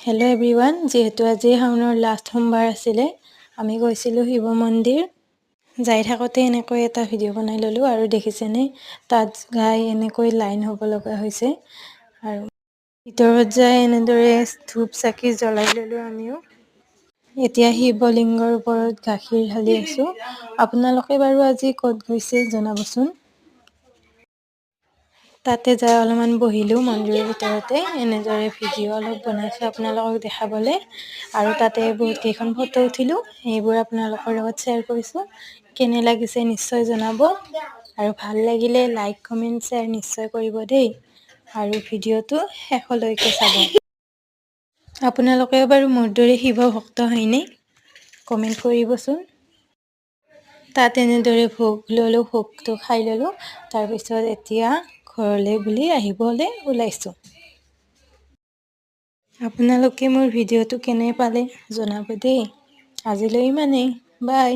Hello' everyone, যিহেতু আজি শাওনৰ লাষ্ট সোমবাৰ আছিলে, আমি গৈছিলোঁ শিৱ মন্দিৰ। যাই থাকোঁতে এনেকৈ এটা ভিডিঅ' বনাই ল'লোঁ আৰু দেখিছেনে তাত গাই এনেকৈ লাইন হ'ব লগা হৈছে। আৰু ভিতৰত যাই এনেদৰে ধূপ চাকি জ্বলাই ল'লোঁ আমিও। এতিয়া শিৱলিংগৰ ওপৰত গাখীৰ ঢালি আছোঁ। আপোনালোকে বাৰু আজি ক'ত গৈছে জনাবচোন। তাতে যাই অলপমান বহিলোঁ মন্দিৰৰ ভিতৰতে, এনেদৰে ভিডিঅ' অলপ বনাইছোঁ আপোনালোকক দেখাবলৈ। আৰু তাতে বহুত কেইখন ফটো উঠিলোঁ, সেইবোৰ আপোনালোকৰ লগত শ্বেয়াৰ কৰিছোঁ। কেনে লাগিছে নিশ্চয় জনাব, আৰু ভাল লাগিলে লাইক কমেণ্ট শ্বেয়াৰ নিশ্চয় কৰিব দেই, আৰু ভিডিঅ'টো শেষলৈকে চাব। আপোনালোকেও বাৰু মোৰ দৰে শিৱ ভক্ত হয়নে? কমেণ্ট কৰিবচোন। তাত এনেদৰে ভোগ ল'লোঁ, ভোগটো খাই ল'লোঁ। তাৰপিছত এতিয়া ঘৰলৈ বুলি আহিবলৈ ওলাইছোঁ। আপোনালোকে মোৰ ভিডিঅ'টো কেনে পালে জনাব দেই। আজিলৈ ইমানেই, বাই।